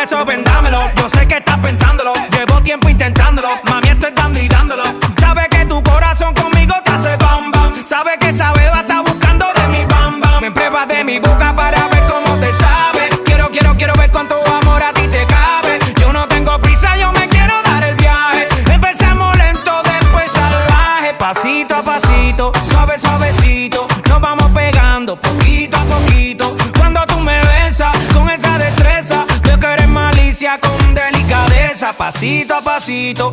eso ven, dámelo. Yo sé que estás pensándolo, llevo tiempo intentándolo. Mami, estoy dando y dándolo. Sabe que tu corazón conmigo te hace bam bam. Sabe que esa beba está buscando de mi bam bam. Me pruebas de mi boca para ver cómo te sabe. Quiero ver cuánto amor a ti te cabe. Yo no tengo prisa, yo me quiero dar el viaje. Empezamos lento, después salvaje. Pasito a pasito, suave suavecito, nos vamos pegando poquito a poquito. Cuando tú me besas con esa destreza, veo que eres malicia con delicadeza. Pasito a pasito,